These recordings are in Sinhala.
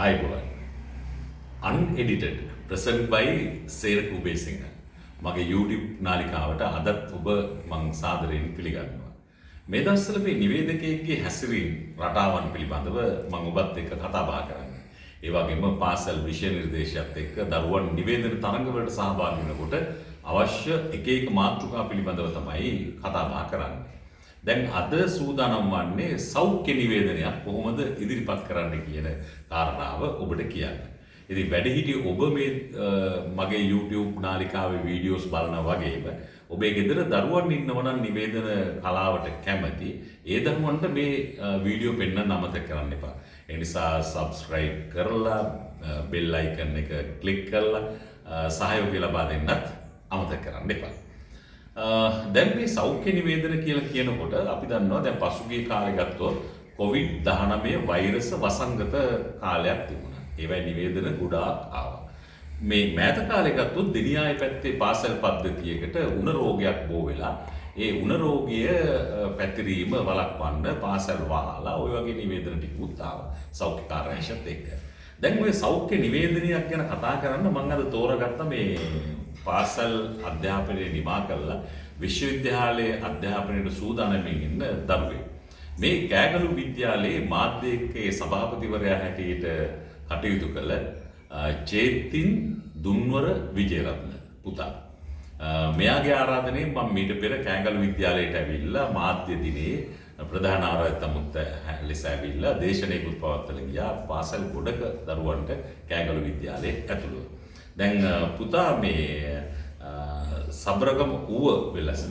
ආයිබෝවන් unedited present by සේරක උබේසිංහ මගේ YouTube නාලිකාවට අදත් ඔබ මං සාදරයෙන් පිළිගන්නවා. මේ දවස්වල මේ නිවේදකයෙක්ගේ හැසිරීම් රටාවන් පිළිබඳව මම ඔබත් එක්ක කතා බහ කරන්නේ. ඒ වගේම පාසල් විෂය නිර්දේශයත් එක්ක දරුවන් නිවේදන තරඟවලට සහභාගී වෙනකොට අවශ්‍ය එක එක මාතෘකා පිළිබඳව තමයි කතා බහ කරන්නේ. දැන් අද සූදානම් වන්නේ සෞඛ්‍ය නිවේදනයක් කොහොමද ඉදිරිපත් කරන්න කියන කාරණාව ඔබට කියන්න. ඉතින් වැඩිහිටි ඔබ මේ මගේ YouTube නාලිකාවේ වීඩියෝස් බලනා වගේම ඔබේ ගෙදර දරුවන් ඉන්නව නම් නිවේදන කලාවට කැමති ඒ දරුවන්ට මේ වීඩියෝ පෙන්වන්න අමතක කරන්න එපා. ඒ නිසා subscribe කරලා bell icon එක click කරලා සහයෝගය ලබා දෙන්නත් අමතක කරන්න එපා. දැන් මේ සෞඛ්‍ය නිවේදන කියලා කියනකොට අපි දන්නවා දැන් පසුගිය කාලේ ගත්තොත් COVID-19 වෛරස් වසංගත කාලයක් තිබුණා. ඒවයි නිවේදන ගොඩාක් ආවා. මේ මෑත කාලේ ගත්තොත් දෙනියාය පැත්තේ පාසල් පද්ධතියකට උණ රෝගයක් බෝ වෙලා ඒ උණ රෝගය පැතිරීම වළක්වන්න පාසල් වහලා ওই වගේ නිවේදන ටිකුත් ආවා. සෞඛ්‍ය කාර්යාංශයත් එක්ක. දැන් මේ සෞඛ්‍ය නිවේදනයක් ගැන කතා කරන්න මම අද තෝරගත්ත මේ පාසල් අධ්‍යාපනය නිමා කළා විශ්වවිද්‍යාලයේ අධ්‍යාපනයට සූදානම්ින් ඉන්න දරුවෙක්. මේ කෑගලු විද්‍යාලයේ මාධ්‍ය එක්කේ සභාපතිවරයා හැටියට කටයුතු කළ චේතින් දුන්වර විජේරත්න පුතා. මෙයාගේ ආරාධනයෙන් මම මීට පෙර කෑගලු විද්‍යාලයට ඇවිල්ලා මාධ්‍ය දිනේ ප්‍රධාන ආරාධිතමුත් ලෙස ඇවිල්ලා දේශනයකුත් පවත්වලා ගියා පාසල් ගොඩක දරුවන්ට කෑගලු විද්‍යාලයේ ඇතුළුව. දැන් පුතා මේ සබරගම ඌව වෙලස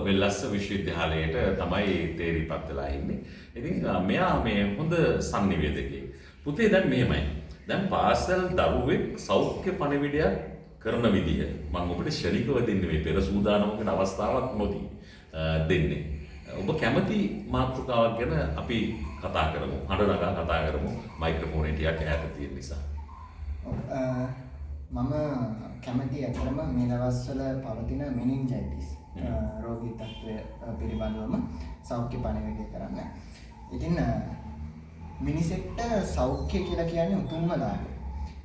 වෙලස්ස විශ්වවිද්‍යාලයට තමයි තේරිපත් වෙලා ඉන්නේ. ඉතින් මෙයා මේ හොඳ සංනිවේදකයෙක්. පුතේ දැන් මෙහෙමයි. දැන් පාසල් දරුවෙක් සෞඛ්‍ය පණිවිඩයක් කරන විදිහ මම ඔබට ශනිකව දෙන්නේ මේ පෙර සූදානමකට අවස්ථාවක් නොදී දෙන්නේ. ඔබ කැමති මාතෘකාවක් ගැන අපි කතා කරමු. හඬ නගා කතා කරමු. මයික්‍රොෆෝනේ ටිකක් ඈත තියෙන නිසා. මම කැමති අතරම මේ දවස්වල පවතින මෙනින්ජයිටිස් රෝගී තත්ත්වය පිළිබඳවම සෞඛ්‍ය පණිවිඩය කරන්න. ඉතින් මිනිසෙක්ට සෞඛ්‍ය කියලා කියන්නේ උතුම්ම දායක.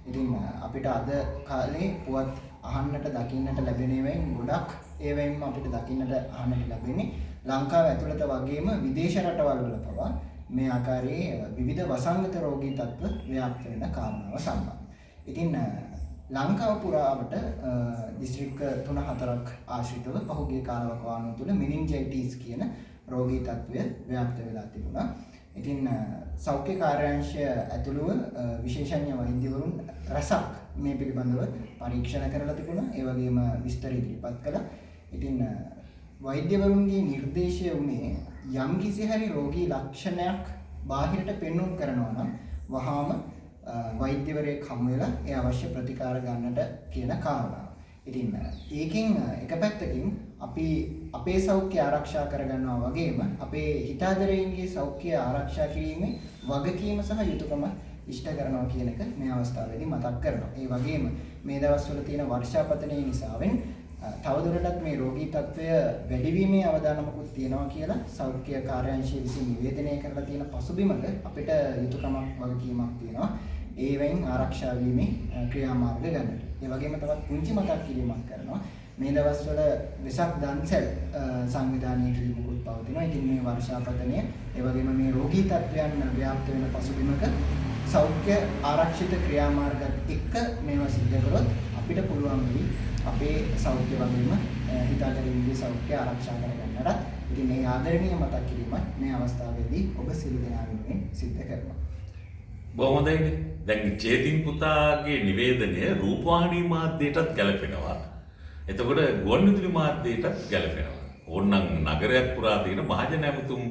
ඉතින් අපිට අද කාලේ පුවත් අහන්නට දකින්නට ලැබෙන ඒවායින් ගොඩක් ඒවායින්ම අපිට දකින්නට අහන්නට ලැබෙන්නේ ලංකාව ඇතුළත වගේම විදේශ රටවල් වල පවා මේ ආකාරයේ විවිධ වසංගත රෝගී තත්ත්ව ව්‍යාප්ත වෙන කාරණාව සම්බන්ධ. ඉතින් ලංකාව පුරාවට දිස්ත්‍රික්ක 3-4ක් ආශ්‍රිතව පහුගිය කාලවකවානුව තුළ මෙනින්ජයිටිස් කියන රෝගී තත්ත්වය ව්‍යාප්ත වෙලා තිබුණා. ඉතින් සෞඛ්‍ය කාර්යාංශය ඇතුළුව විශේෂඥ වෛද්‍යවරුන් රසක් මේ පිළිබඳව පරීක්ෂණ කරලා තිබුණා. ඒ වගේම විස්තර ඉදිරිපත් කළා. ඉතින් වෛද්‍යවරුන්ගේ නිර්දේශය වුණේ යම් කිසි හැරි රෝගී ලක්ෂණයක් බාහිරට පෙන්වුම් කරනවා නම් වහාම වෛද්‍යවරයෙක් හමු වෙලා ඒ අවශ්‍ය ප්‍රතිකාර ගන්නට කියන කාරණාව. ඉතින් ඒකෙන් එක පැත්තකින් අපි අපේ සෞඛ්‍ය ආරක්ෂා කරගන්නවා වගේම අපේ හිතාදරයින්ගේ සෞඛ්‍ය ආරක්ෂා කිරීමේ වගකීම සහ යුතුයකම ඉෂ්ට කරනවා කියන එක මේ අවස්ථාවේදී මතක් කරනවා. ඒ වගේම මේ දවස්වල තියෙන වර්ෂාපතනය නිසාවෙන් තවදුරටත් මේ රෝගී තත්ත්වය වැඩිවීමේ අවදානමකුත් තියෙනවා කියලා සෞඛ්‍ය කාර්යාංශය විසින් නිවේදනය කරලා තියෙන පසුබිමක අපිට යුතුයකමක් වගකීමක් තියෙනවා. ඒවෙන් ආරක්ෂා වීමේ ක්‍රියාමාර්ග ගන්නට. ඒ වගේම තවත් පුංචි මතක් කිරීමක් කරනවා. මේ දවස්වල වෙසක් දන්සැල් සංවිධානය කිරීමකුත් පවතිනවා. ඉතින් මේ වර්ෂාපතනය ඒ වගේම මේ රෝගී තත්ත්වයන් ව්‍යාප්ත වෙන පසුබිමක සෞඛ්‍ය ආරක්ෂිත ක්‍රියාමාර්ගත් එක්ක මේවා සිද්ධ කරොත් අපිට පුළුවන් වෙයි අපේ සෞඛ්‍ය වගේම හිතාගැනීමේ සෞඛ්‍ය ආරක්ෂා කරගන්නට. ඉතින් මේ ආදරණීය මතක් කිරීම මේ අවස්ථාවේදී ඔබ සියලු දෙනා වෙනුවෙන් සිද්ධ කරනවා. බොහොම හොඳයි. දැන් චේතින් පුතාගේ නිවේදනය රූපවාහිනී මාධ්‍යයටත් ගැලපෙනවා. එතකොට ගුවන්විදුලි මාධ්‍යයටත් ගැලපෙනවා. ඕනනම් නගරයක් පුරා තියෙන මහජන ඇමතුම්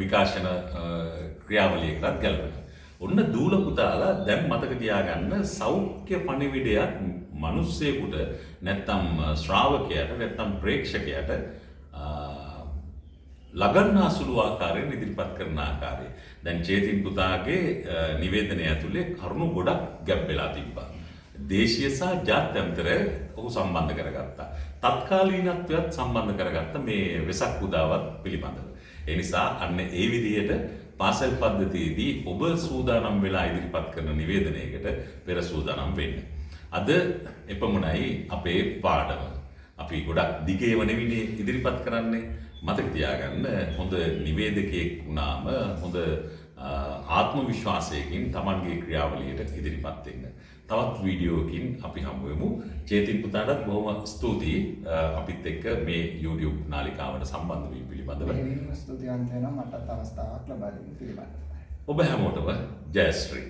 විකාශන ක්‍රියාවලියකටත් ගැලපෙනවා. ඔන්න දූල පුතාලා දැන් මතක තියාගන්න සෞඛ්‍ය පණිවිඩයක් මිනිස්සෙකුට නැත්තම් ශ්‍රාවකයාට නැත්තම් ප්‍රේක්ෂකයාට ලගන්නා සුළු ආකාරයෙන් ඉදිරිපත් කරන ආකාරය. දැන් චේතින් පුතාගේ නිවේදනය ඇතුලේ කරුණු ගොඩක් ගැබ් වෙලා තිබ්බා. දේශීය සහ ජාත්‍යන්තර ඔහු සම්බන්ධ කරගත්තා. තත්කාලීනත්වයත් සම්බන්ධ කරගත්ත මේ වෙසක් උදාවත් පිළිබඳව. ඒ නිසා අන්න ඒ විදිහට පාසල් පද්ධතියේදී ඔබ සූදානම් වෙලා ඉදිරිපත් කරන නිවේදනයකට පෙර සූදානම් වෙන්න. අද එපමණයි අපේ පාඩම. අපි ගොඩක් දිගේව නෙවෙයි ඉදිරිපත් කරන්නේ. මතක තියාගන්න හොඳ නිවේදකයෙක් වුණාම හොඳ ආත්ම විශ්වාසයකින් Tamanගේ ක්‍රියාවලියට ඉදිරිපත් වෙන්න. තවත් වීඩියෝකින් අපි හමු වෙමු. චේතින් පුතාටත් බොහොම ස්තුතියි අපිත් එක්ක මේ YouTube නාලිකාවට සම්බන්ධ වීම පිළිබඳව. මේ ස්තුතිවන්ත වෙනවා මටත් අවස්ථාවක් ලබා දෙන්න පිළිබඳව. ඔබ හැමෝටම ජයශ්‍රී.